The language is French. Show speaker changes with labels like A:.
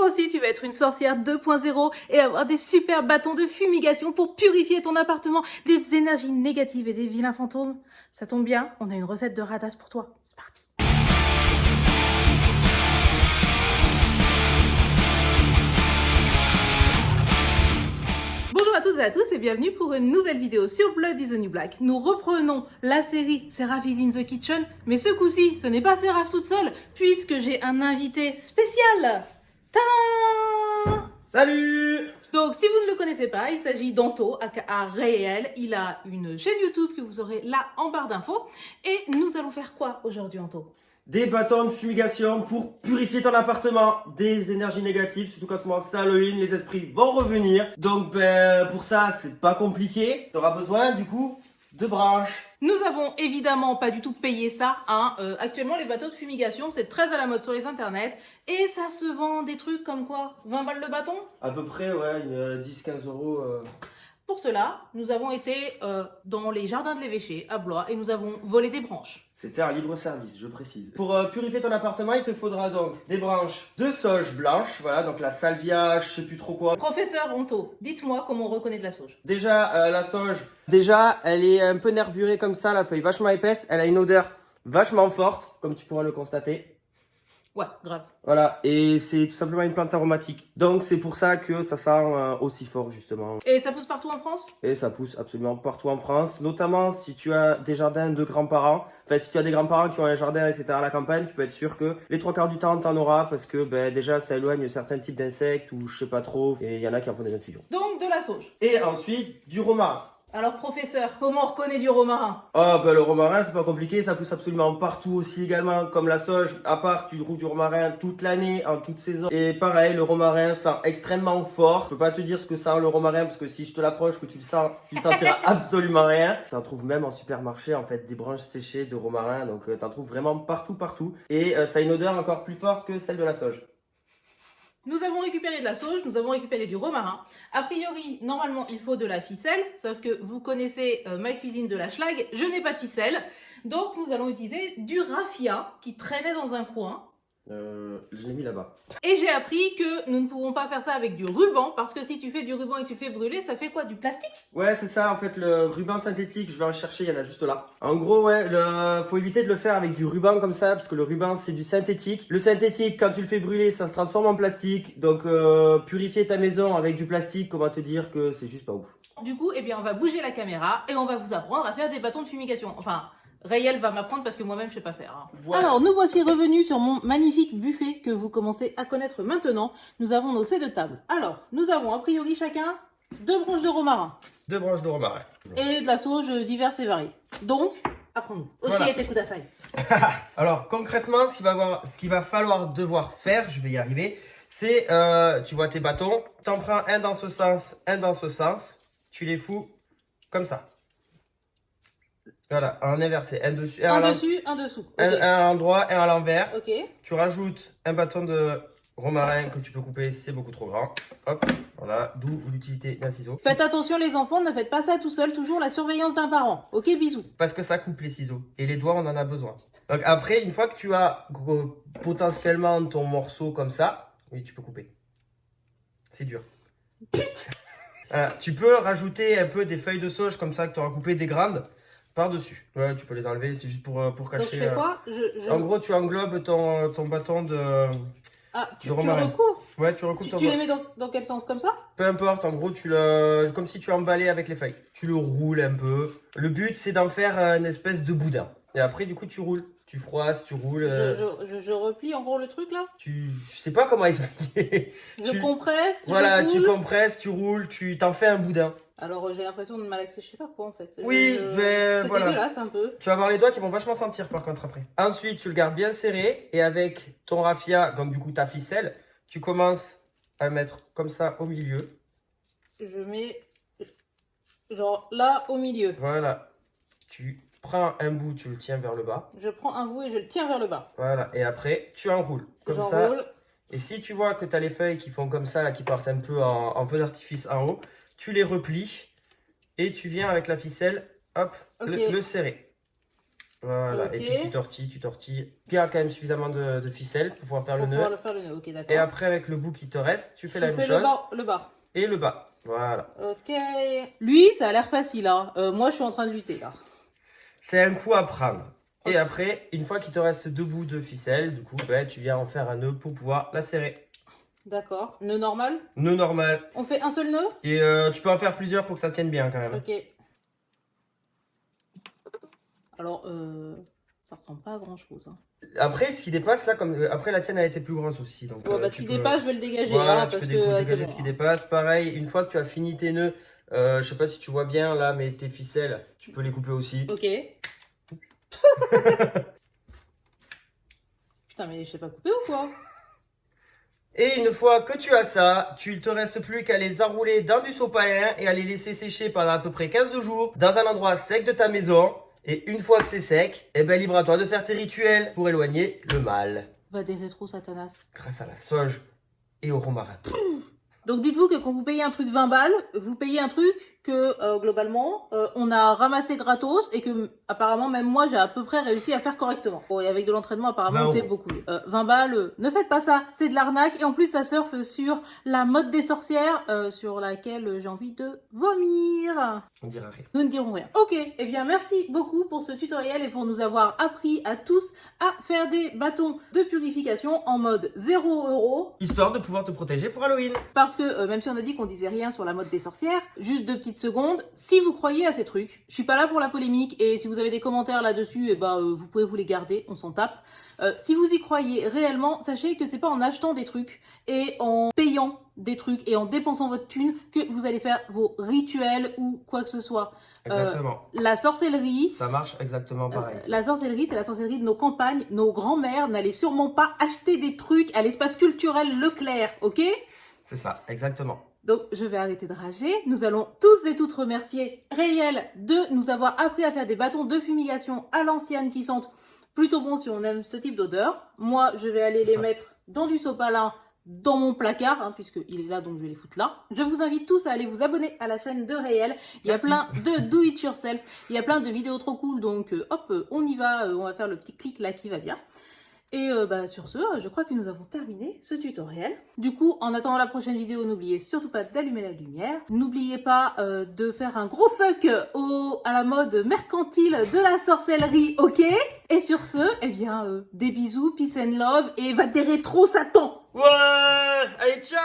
A: aussi tu vas être une sorcière 2.0 et avoir des super bâtons de fumigation pour purifier ton appartement des énergies négatives et des vilains fantômes. Ça tombe bien, on a une recette de radasse pour toi. C'est parti. Bonjour à toutes et à tous et bienvenue pour une nouvelle vidéo sur Blood is the New Black. Nous reprenons la série Seraph is in the Kitchen, mais ce coup-ci, ce n'est pas Seraph toute seule, puisque j'ai un invité spécial. Tadam!
B: Salut!
A: Donc, si vous ne le connaissez pas, il s'agit d'Anto, aka Réel. Il a une chaîne YouTube que vous aurez là en barre d'infos. Et nous allons faire quoi aujourd'hui, Anto?
B: Des bâtons de fumigation pour purifier ton appartement des énergies négatives, surtout qu'en ce moment c'est Halloween, les esprits vont revenir. Donc pour ça, c'est pas compliqué. Tu auras besoin du coup de branches.
A: Nous avons évidemment pas du tout payé ça. Hein. Actuellement, les bateaux de fumigation, c'est très à la mode sur les internets. Et ça se vend des trucs comme quoi 20 balles le bâton?
B: À peu près, ouais, 10-15 euros.
A: Pour cela, nous avons été dans les jardins de l'évêché à Blois et nous avons volé des branches.
B: C'était un libre service, je précise. Pour purifier ton appartement, il te faudra donc des branches de sauge blanche, voilà, donc la salvia, je sais plus trop quoi.
A: Professeur Anto, dites-moi comment on reconnaît de la sauge.
B: Déjà, la sauge, déjà, elle est un peu nervurée comme ça, la feuille vachement épaisse, elle a une odeur vachement forte, comme tu pourras le constater.
A: Ouais, grave.
B: Voilà, et c'est tout simplement une plante aromatique. Donc c'est pour ça que ça sent aussi fort justement.
A: Et ça pousse partout en France?
B: Et ça pousse absolument partout en France, notamment si tu as des jardins de grands-parents. Enfin, si tu as des grands-parents qui ont un jardin, etc. à la campagne, tu peux être sûr que les 3/4 du temps, t'en auras parce que déjà, ça éloigne certains types d'insectes ou je sais pas trop. Et il y en a qui en font des infusions.
A: Donc de la sauge.
B: Et ensuite, du romarin.
A: Alors professeur, comment on reconnaît du romarin?
B: Oh, le romarin, c'est pas compliqué, ça pousse absolument partout aussi également, comme la sauge. À part, tu roules du romarin toute l'année, en toute saison. Et pareil, le romarin sent extrêmement fort. Je peux pas te dire ce que sent le romarin, parce que si je te l'approche, que tu le sens, tu sentiras absolument rien. T'en trouves même en supermarché, en fait, des branches séchées de romarin. Donc, t'en trouves vraiment partout. Et ça a une odeur encore plus forte que celle de la sauge.
A: Nous avons récupéré de la sauge, nous avons récupéré du romarin. A priori, normalement, il faut de la ficelle, sauf que vous connaissez ma cuisine de la schlag, je n'ai pas de ficelle. Donc, nous allons utiliser du raffia qui traînait dans un coin.
B: Je l'ai mis là-bas.
A: Et j'ai appris que nous ne pouvons pas faire ça avec du ruban, parce que si tu fais du ruban et que tu fais brûler, ça fait quoi? Du plastique?
B: Ouais, c'est ça, en fait, le ruban synthétique, je vais en chercher, il y en a juste là. En gros, ouais, faut éviter de le faire avec du ruban comme ça, parce que le ruban, c'est du synthétique. Le synthétique, quand tu le fais brûler, ça se transforme en plastique. Donc, purifier ta maison avec du plastique, comment te dire que c'est juste pas ouf.
A: Du coup, eh bien, on va bouger la caméra et on va vous apprendre à faire des bâtons de fumigation. Enfin, Rayel va m'apprendre parce que moi-même je sais pas faire. Hein. Voilà. Alors, nous voici revenus sur mon magnifique buffet que vous commencez à connaître maintenant. Nous avons nos C de table. Alors, nous avons a priori chacun 2 branches de romarin.
B: 2 branches de romarin.
A: Et de la sauge diverses et variées. Donc, apprends-nous. Aussi était kudasai.
B: Alors, concrètement, ce qu'il va falloir devoir faire, je vais y arriver, c'est, tu vois tes bâtons, t'en prends un dans ce sens, un dans ce sens, tu les fous comme ça. Voilà, en inversé, un dessus,
A: un dessus, un dessous. Okay.
B: Un à l'endroit, un à l'envers.
A: Ok.
B: Tu rajoutes un bâton de romarin que tu peux couper si c'est beaucoup trop grand. Hop, voilà, d'où l'utilité d'un ciseau.
A: Faites attention les enfants, ne faites pas ça tout seul, toujours la surveillance d'un parent. Ok, bisous.
B: Parce que ça coupe les ciseaux et les doigts on en a besoin. Donc après, une fois que tu as potentiellement ton morceau comme ça, oui tu peux couper. C'est dur. Putain. Tu peux rajouter un peu des feuilles de sauge comme ça que tu auras coupé des grandes. Par-dessus. Ouais, tu peux les enlever, c'est juste pour cacher.
A: Donc je fais quoi?
B: En gros, tu englobes ton bâton de.
A: Ah, tu le recouvres?
B: Ouais, tu recouvres
A: tu les mets dans quel sens? Comme ça?
B: Peu importe, en gros, comme si tu emballais avec les feuilles. Tu le roules un peu. Le but, c'est d'en faire une espèce de boudin. Et après, du coup, tu roules. Tu froisses, tu roules.
A: Je replie en gros le truc là?
B: Je sais pas comment expliquer.
A: Je compresse.
B: Voilà, tu compresses, tu roules, tu t'en fais un boudin.
A: Alors j'ai l'impression de malaxer, je sais pas quoi en fait.
B: Oui, mais
A: c'est
B: voilà.
A: dégueulasse un peu.
B: Tu vas avoir les doigts qui vont vachement sentir par contre après. Ensuite, tu le gardes bien serré et avec ton raffia, donc du coup ta ficelle, tu commences à mettre comme ça au milieu.
A: Je mets genre là au milieu.
B: Voilà. Tu prends un bout, tu le tiens vers le bas.
A: Je prends un bout et je le tiens vers le bas.
B: Voilà. Et après, tu enroules comme ça. Et si tu vois que tu as les feuilles qui font comme ça, là, qui partent un peu en feu d'artifice en haut, tu les replies et tu viens avec la ficelle, hop, le serrer. Voilà,
A: Ok.
B: et puis tu tortilles. Garde quand même suffisamment de ficelle pour pouvoir faire
A: Pour
B: le
A: pouvoir
B: nœud.
A: le faire le nœud, ok, d'accord.
B: Et après, avec le bout qui te reste, tu fais la même
A: Je fais
B: chose.
A: le bas.
B: Et le bas. Voilà.
A: Ok. Lui, ça a l'air facile, hein. Moi, je suis en train de lutter, là.
B: C'est un coup à prendre. Et après, une fois qu'il te reste 2 bouts de ficelle, du coup, ben, tu viens en faire un nœud pour pouvoir la serrer.
A: D'accord. Nœud normal.
B: Nœud normal.
A: On fait un seul nœud?
B: Et tu peux en faire plusieurs pour que ça tienne bien quand même.
A: Ok. Alors, ça ressemble pas à grand chose. Hein.
B: Après, ce qui dépasse là, comme après la tienne a été plus grosse aussi. Donc,
A: Ouais, bah, ce qui dépasse, je vais le dégager.
B: Voilà,
A: hein,
B: tu
A: parce
B: peux
A: que
B: dégager ce qui dépasse. Pareil, une fois que tu as fini tes nœuds, je sais pas si tu vois bien là, mais tes ficelles, tu peux les couper aussi.
A: Ok. Putain, mais je sais pas couper ou quoi?
B: Et une fois que tu as ça, tu te reste plus qu'à les enrouler dans du sopalin et à les laisser sécher pendant à peu près 15 jours dans un endroit sec de ta maison. Et une fois que c'est sec, eh ben libre à toi de faire tes rituels pour éloigner le mal.
A: Va des rétro Satanas.
B: Grâce à la sauge et au romarin.
A: Donc dites-vous que quand vous payez un truc 20 balles, vous payez un truc que globalement on a ramassé gratos et que apparemment même moi j'ai à peu près réussi à faire correctement. Bon, et avec de l'entraînement apparemment on fait beaucoup mieux. 20 balles, ne faites pas ça, c'est de l'arnaque et en plus ça surfe sur la mode des sorcières sur laquelle j'ai envie de vomir.
B: On dira rien.
A: Nous ne dirons rien. Ok, eh bien merci beaucoup pour ce tutoriel et pour nous avoir appris à tous à faire des bâtons de purification en mode 0 €.
B: Histoire de pouvoir te protéger pour Halloween.
A: Parce que même si on a dit qu'on disait rien sur la mode des sorcières, juste 2 petites secondes, si vous croyez à ces trucs, je suis pas là pour la polémique et si vous avez des commentaires là-dessus, vous pouvez vous les garder, on s'en tape. Si vous y croyez réellement, sachez que c'est pas en achetant des trucs et en payant des trucs et en dépensant votre thune que vous allez faire vos rituels ou quoi que ce soit.
B: Exactement.
A: La sorcellerie,
B: Ça marche exactement pareil.
A: la sorcellerie, c'est la sorcellerie de nos campagnes. Nos grands-mères n'allaient sûrement pas acheter des trucs à l'espace culturel Leclerc, ok ?
B: C'est ça, exactement.
A: Donc, je vais arrêter de rager. Nous allons tous et toutes remercier Rayel de nous avoir appris à faire des bâtons de fumigation à l'ancienne qui sentent plutôt bon si on aime ce type d'odeur. Moi, je vais aller les mettre dans du sopalin dans mon placard, hein, puisqu'il est là, donc je vais les foutre là. Je vous invite tous à aller vous abonner à la chaîne de Rayel. Il y a plein de do it yourself. Il y a plein de vidéos trop cool, donc hop, on y va. On va faire le petit clic là qui va bien. Et sur ce, je crois que nous avons terminé ce tutoriel. Du coup, en attendant la prochaine vidéo, n'oubliez surtout pas d'allumer la lumière. N'oubliez pas de faire un gros fuck à la mode mercantile de la sorcellerie, ok? Et sur ce, des bisous, peace and love, et va des rétro Satan!
B: Ouais! Allez, ciao!